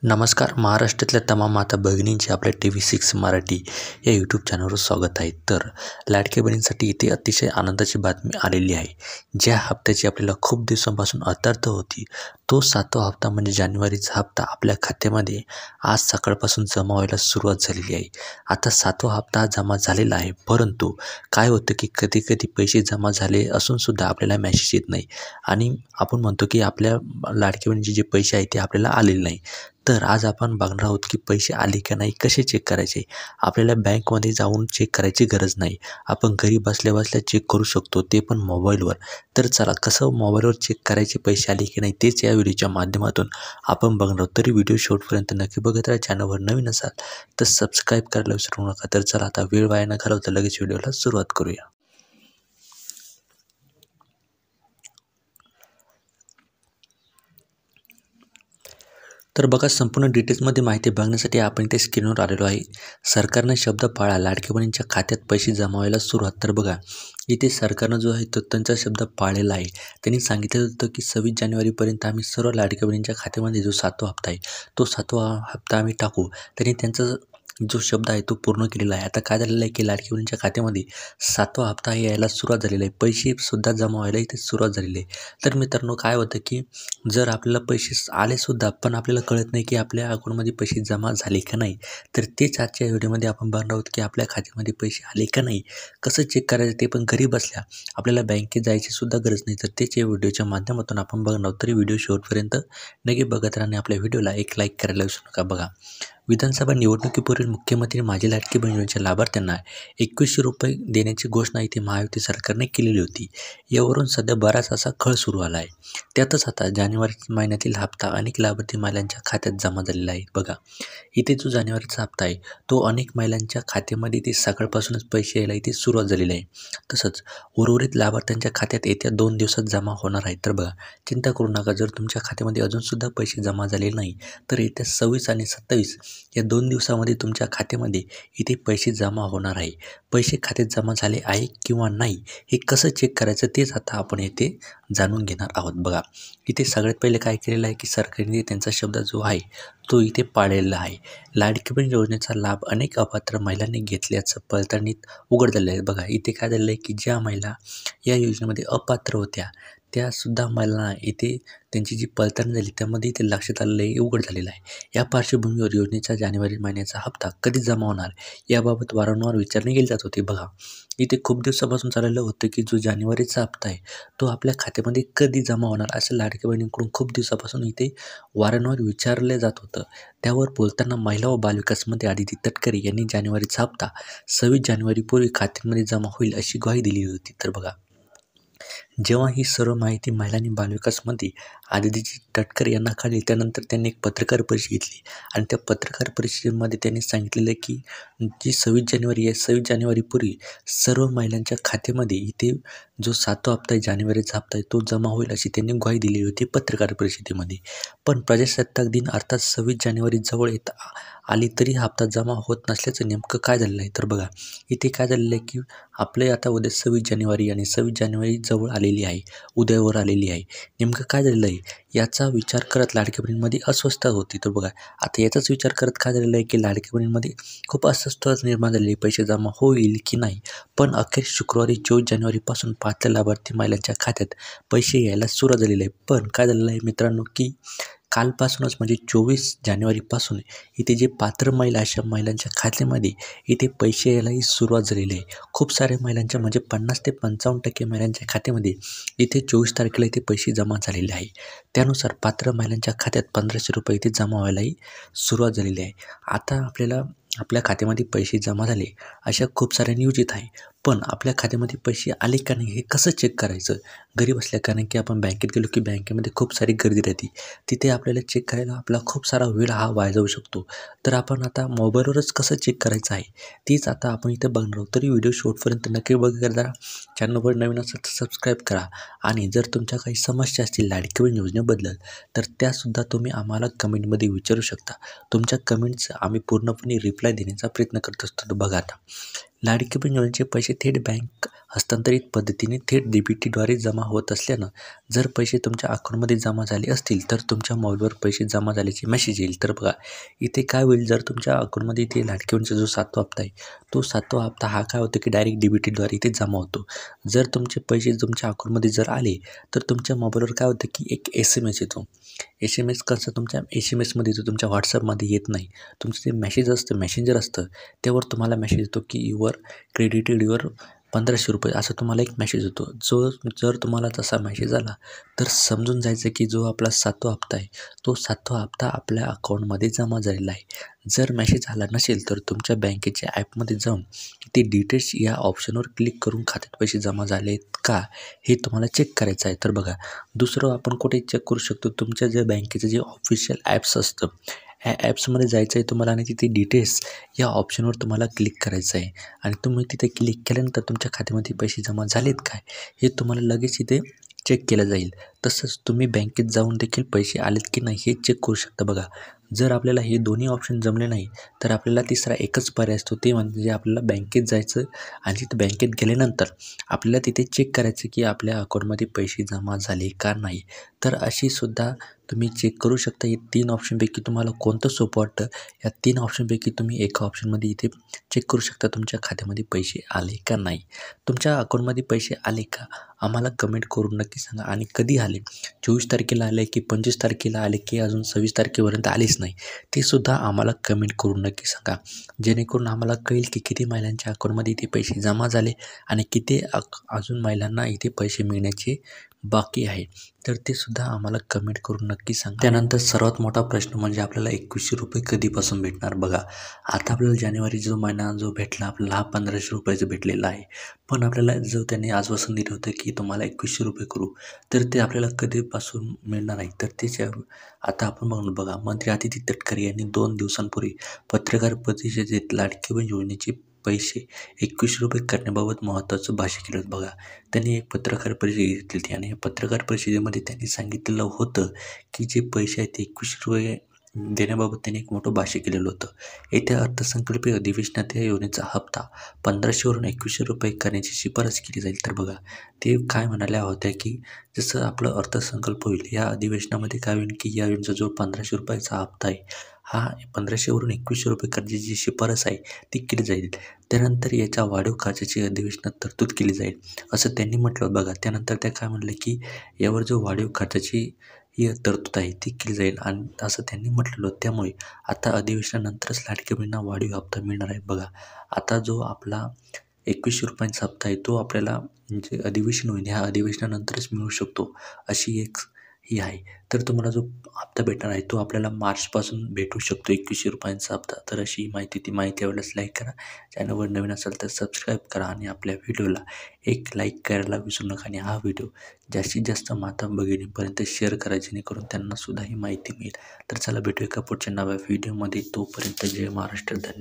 नमस्कार. महाराष्ट्रातल्या तमाम माता भगिनींचे आपल्या TV6 मराठी या यूट्यूब चॅनलवर स्वागत आहे. तर लाडक्या बहिणींसाठी इथे अतिशय आनंदाची बातमी आलेली आहे. ज्या हप्त्याची आपल्याला खूप दिवसांपासून अर्थार्थ होती, तो 7वा हप्ता म्हणजे जानेवारीचा हप्ता आपल्या खात्यामध्ये आज सकाळपासून जमा व्हायला सुरुवात झालेली आहे. आता 7वा हप्ता जमा झालेला आहे, परंतु काय होतं की कधी-कधी पैसे जमा झाले असूनसुद्धा आपल्याला मेसेज येत नाही आणि आपण म्हणतो की आपल्या लाडक्या बहिणीचे जे पैसे आहेत ते आपल्याला आलेले नाही. तर आज आपण बघणार आहोत की पैसे आले का नाही, कसे चेक करायचे. आपल्याला बँकमध्ये जाऊन चेक करायची गरज नाही. आपण घरी बसल्या-बसल्या चेक करू शकतो, ते पण मोबाईलवर. तर चला, कसं मोबाईलवर चेक करायचे पैसे आले की नाही तेच या व्हिडिओच्या माध्यमातून आपण बघणार आहोत. तरी व्हिडिओ शेवटपर्यंत नक्की बघत राहा. चॅनलवर नवीन असाल तर सबस्क्राईब करायला विसरू नका. तर चला, आता वेळ वाया न घालवता लगेच व्हिडिओला सुरुवात करूया. तर बघा, संपूर्ण डिटेल्समध्ये माहिती बघण्यासाठी आपण इथे स्क्रीनवर आलेलो आहे. सरकारने शब्द पाळा, लाडक्या बहिणींच्या खात्यात पैसे जमा व्हायला सुरुवात. तर बघा, इथे सरकारनं जो आहे तो त्यांचा शब्द पाळलेला आहे. त्यांनी सांगितलं होतं की 26 जानेवारीपर्यंत आम्ही सर्व लाडक्या बहिणींच्या खात्यामध्ये जो 7वा हप्ता आहे तो 7वा हप्ता आम्ही टाकू. त्यांनी त्यांचा जो शब्द आहे तो पूर्ण केलेला आहे. आता काय झालेलं आहे की लाडक्या बहिणींच्या खात्यामध्ये 7वा हप्ता यायला सुरुवात झालेला आहे. पैसेसुद्धा जमा व्हायला इथे सुरुवात झालेली आहे. तर मित्रांनो, काय होतं की जर आपल्याला पैसे आलेसुद्धा पण आपल्याला कळत नाही की आपल्या अकाउंटमध्ये पैसे जमा झाले का नाही, तर तेच आजच्या व्हिडिओमध्ये आपण बघणार आहोत की आपल्या खात्यामध्ये पैसे आले का नाही, कसं चेक करायचं ते पण घरी बसल्या. आपल्याला बँकेत जायची सुद्धा गरज नाही. तर तेच या व्हिडिओच्या माध्यमातून आपण बघणार आहोत. तरी व्हिडिओ शेवटपर्यंत नक्की बघत राहा आणि आपल्या व्हिडिओला एक लाईक करायला विसरू नका. बघा, विधानसभा निवडणुकीपूर्वी मुख्यमंत्री माझी लाडकी बहीण योजनेच्या लाभार्थ्यांना 2100 रुपये देण्याची घोषणा इथे महायुती सरकारने केलेली होती. यावरून सध्या बराच असा खळ सुरू आला आहे. त्यातच आता जानेवारी महिन्यातील हप्ता अनेक लाभार्थी महिलांच्या खात्यात जमा झालेला आहे. बघा, इथे जो जानेवारीचा हप्ता आहे तो अनेक महिलांच्या खात्यामध्ये इथे सकाळपासूनच पैसे यायला इथे सुरुवात झालेली आहे. तसंच उर्वरित लाभार्थ्यांच्या खात्यात येत्या 2 दिवसात जमा होणार आहेत. तर बघा, चिंता करू नका. जर तुमच्या खात्यामध्ये अजूनसुद्धा पैसे जमा झालेले नाही तर येत्या 26 आणि 27 या 2 दिवसामध्ये तुमच्या खात्यामध्ये इथे पैसे जमा होणार आहे. पैसे खात्यात जमा झाले आहे किंवा नाही हे कसं चेक करायचं तेच आता आपण येथे जाणून घेणार आहोत. बघा, इथे सगळ्यात पहिले काय केलेलं आहे की सरकारने त्यांचा शब्द जो आहे तो इथे पाळलेला आहे. लाडकी बहीण योजनेचा लाभ अनेक अपात्र महिलांनी घेतल्याचं पडताळणीत उघड झालेलं आहे. बघा, इथे काय झालेलं आहे की ज्या महिला या योजनेमध्ये अपात्र होत्या त्यासुद्धा महिलांना इथे त्यांची जी पडताळणी झाली त्यामध्ये इथे लक्षात आलेलं आहे, उघड झालेलं आहे. या पार्श्वभूमीवर योजनेचा जानेवारी महिन्याचा हप्ता कधी जमा होणार याबाबत वारंवार विचारणे केली जात होती. बघा, इथे खूप दिवसापासून चाललेलं होतं की जो जानेवारीचा हप्ता आहे तो आपल्या खात्यामध्ये कधी जमा होणार असं लाडक्या बहिणींकडून खूप दिवसापासून इथे वारंवार विचारले जात होतं. त्यावर बोलताना महिला व बालविकास मंत्री आदिती तटकरे यांनी जानेवारीचा हप्ता 26 जानेवारीपूर्वी खात्यामध्ये जमा होईल अशी ग्वाही दिली होती. तर बघा, जेव्हा ही सर्व माहिती महिला बालविकास मंत्री आदिती तटकरे यांना कळली त्यानंतर त्यांनी एक पत्रकार परिषद घेतली आणि त्या पत्रकार परिषदेमध्ये त्यांनी सांगितलेलं की जी 26 जानेवारी आहे, 26 जानेवारीपूर्वी सर्व महिलांच्या खात्यामध्ये इथे जो 7वा हप्ता आहे, जानेवारीचा हप्ता आहे तो जमा होईल अशी त्यांनी ग्वाही दिलेली होती पत्रकार परिषदेमध्ये. पण प्रजासत्ताक दिन अर्थात 26 जानेवारी जवळ येत आली तरी हप्ता जमा होत नसल्याचं नेमकं काय झालेलं आहे. तर बघा, इथे काय झालेलं आहे की आपले आता उद्या 26 जानेवारी आणि 26 जानेवारी जवळ आलेली आहे, उद्यावर आलेली आहे. नेमकं काय झालेलं आहे याचा विचार करत लाडक्या बहिणींमध्ये अस्वस्थता होती. तर बघा, आता याचाच विचार करत काय झालेलं आहे की लाडक्या बहिणींमध्ये खूप अस्वस्थता निर्माण झालेली आहे, पैसे जमा होईल की नाही. पण अखेर शुक्रवारी 24 जानेवारीपासून 5 लाभार्थी महिलांच्या खात्यात पैसे यायला सुरुवात झालेली आहे. पण काय झालेलं आहे मित्रांनो की कालपासूनच म्हणजे 24 जानेवारीपासून इथे जे पात्र महिला अशा महिलांच्या खात्यामध्ये इथे पैसे यायलाही सुरुवात झालेली आहे. खूप साऱ्या महिलांच्या म्हणजे 50 ते 55% महिलांच्या खात्यामध्ये इथे 24 तारखेला इथे पैसे जमा झालेले आहे. त्यानुसार पात्र महिलांच्या खात्यात 1500 रुपये इथे जमा व्हायलाही सुरुवात झालेली आहे. आता आपल्याला आपल्या खात्यामध्ये पैसे जमा झाले अशा खूप साऱ्या न्यूज येत आहे. पण आपल्या खात्यामध्ये पैसे आले का नाही हे कसं चेक करायचं घरी बसल्या. कारण की आपण बँकेत गेलो की बँकेमध्ये खूप सारी गर्दी राहते, तिथे आपल्याला चेक करायला आपला खूप सारा वेळ हा वाया जाऊ शकतो. तर आपण आता मोबाईलवरच कसं चेक करायचं आहे तेच आता आपण इथे बघणार आहोत. तरी व्हिडिओ शेवटपर्यंत नक्की बघत राहा. चॅनलवर नवीन असेल तर सबस्क्राईब करा आणि जर तुमच्या काही समस्या असतील लाडकी बहीण योजनेबद्दल तर त्यासुद्धा तुम्ही आम्हाला कमेंटमध्ये विचारू शकता. तुमच्या कमेंट्स आम्ही पूर्णपणे रिप्लाय देण्याचा प्रयत्न करत असतो. बघा, आता लाडकी बहीण योजनेचे पैसे थेट बँक हस्तांतरित पद्धतीने थेट DBTद्वारे जमा होत असल्यानं जर पैसे तुमच्या अकाउंटमध्ये जमा झाले असतील तर तुमच्या मोबाईलवर पैसे जमा झाल्याचे मेसेज येईल. तर बघा इथे काय होईल, जर तुमच्या अकाउंटमध्ये इथे लाडकी बहिणीचा जो 7वा हप्ता आहे तो 7वा हप्ता हा काय होतो की डायरेक्ट DBTद्वारे इथे जमा होतो. जर तुमचे पैसे तुमच्या अकाउंटमध्ये जर आले तर तुमच्या मोबाईलवर काय होतं की एक SMS येतो. SMS कसं तुमच्या SMSमध्ये येतो, तुमच्या WhatsAppमध्ये येत नाही. तुमचं ते मेसेज असतं, मेसेंजर असतं, त्यावर तुम्हाला मेसेज येतो की क्रेडिटेड युअर 1500 रुपये असं तुम्हाला एक मेसेज येतो. जर तुम्हाला तसा मेसेज आला तर समजून जायचं की जो आपला 7वा हप्ता आहे तो 7वा हप्ता आपल्या अकाउंटमध्ये जमा झालेला आहे. जर मेसेज आला नसेल तर तुमच्या बँकेच्या ॲपमध्ये जाऊन ते डिटेल्स या ऑप्शनवर क्लिक करून खात्यात पैसे जमा झाले आहेत का हे तुम्हाला चेक करायचं आहे. तर बघा दुसरं आपण कुठे चेक करू शकतो, तुमच्या जे बँकेचं जे ऑफिशियल ॲप्स असतं ह्या ॲप्समध्ये जायचं आहे तुम्हाला आणि तिथे डिटेल्स या ऑप्शनवर तुम्हाला क्लिक करायचं आहे आणि तुम्ही तिथे क्लिक केल्यानंतर तुमच्या खात्यामध्ये पैसे जमा झालेत काय हे तुम्हाला लगेच इथे चेक केलं जाईल. तसंच तुम्ही बँकेत जाऊन देखील पैसे आलेत की नाही हे चेक करू शकता. बघा जर आपल्याला हे दोन्ही ऑप्शन जमले नाही तर आपल्याला तिसरा एकच पर्याय असतो, ते म्हणजे आपल्याला बँकेत जायचं आणि तिथे बँकेत गेल्यानंतर आपल्याला तिथे चेक करायचं की आपल्या अकाउंटमध्ये पैसे जमा झाले का नाही. तर अशी सुद्धा तुम्ही चेक करू शकता. हे 3 ऑप्शनपैकी तुम्हाला कोणतं सोपं वाटतं या 3 ऑप्शनपैकी तुम्ही एका ऑप्शनमध्ये इथे चेक करू शकता तुमच्या खात्यामध्ये पैसे आले का नाही. तुमच्या अकाउंटमध्ये पैसे आले का आम्हाला कमेंट करून नक्की सांगा आणि कधी आले, 24 तारखेला आले की 25 तारखेला आले की अजून 26 तारखेपर्यंत आलेच नाही ते सुद्धा आम्हाला कमेंट करून नक्की सांगा. जेणेकरून आम्हाला कळेल की किती महिलांच्या अकाउंटमध्ये इथे पैसे जमा झाले आणि किती अजून महिलांना इथे पैसे मिळण्याचे बाकी आहे. तर ते सुद्धा आम्हाला कमेंट करून नक्की सांगा. त्यानंतर सर्वात मोठा प्रश्न म्हणजे आपल्याला 2100 रुपये कधीपासून भेटणार. बघा आता आपल्याला जानेवारी जो महिना जो भेटला आपल्याला हा 1500 रुपयाचा भेटलेला आहे, पण आपल्याला जो त्यांनी आजपासून दिलं होतं की तुम्हाला 2100 रुपये करू, तर ते आपल्याला कधीपासून मिळणार आहे. तर त्याच्या आता आपण बघा मंत्री अदिती तटकरे यांनी 2 दिवसांपूर्वी पत्रकार परिषदेत लाडकी बहीण योजनेचे पैसे 2100 रुपये करण्याबाबत महत्त्वाचं भाष्य केलं होतं. बघा त्यांनी एक पत्रकार परिषद घेतली होती आणि या पत्रकार परिषदेमध्ये त्यांनी सांगितलेलं होतं की जे पैसे आहेत ते 2100 रुपये देण्याबाबत त्यांनी एक मोठं भाष्य केलेलं होतं. येत्या अर्थसंकल्पीय अधिवेशनात या योजनेचा हप्ता 1500वरून 2100 रुपये करण्याची शिफारस केली जाईल. तर बघा ते काय म्हणाल्या होत्या की जसं आपलं अर्थसंकल्प होईल या अधिवेशनामध्ये काय होईल की या योजनेचा जो 1500 रुपयाचा हप्ता आहे हा 1500वरून 2100 रुपये करण्याची जी शिफारस आहे ती केली जाईल. त्यानंतर याच्या वाढीव खर्चाची अधिवेशनात तरतूद केली जाईल असं त्यांनी म्हटलं. बघा त्यानंतर त्या काय म्हटलं की यावर जो वाढीव खर्चाची ही तरतूद आहे ती केली जाईल आणि असं त्यांनी म्हटलेलं होतं. त्यामुळे आता अधिवेशनानंतरच लाडकी बहिणींना वाढीव हप्ता मिळणार आहे. बघा आता जो आपला 2100 रुपयांचा हप्ता आहे तो आपल्याला म्हणजे अधिवेशन होईल ह्या अधिवेशनानंतरच मिळू शकतो अशी एक ही आहे. तर तुम्हाला जो हप्ता भेटणार आहे तो आपल्याला मार्चपासून भेटू शकतो 2100 रुपयांचा हप्ता. तर अशी माहिती आवडल्यास लाईक करा, चॅनलवर नवीन असेल तर सबस्क्राईब करा आणि आपल्या व्हिडिओला एक लाईक करायला विसरू नका आणि हा व्हिडिओ जास्तीत जास्त माता भगिनींपर्यंत शेअर करा जेणेकरून त्यांना सुद्धा ही माहिती मिळेल. तर चला भेटूया एका पुढच्या नव्या व्हिडिओमध्ये. तोपर्यंत जय महाराष्ट्र. धन्यवाद.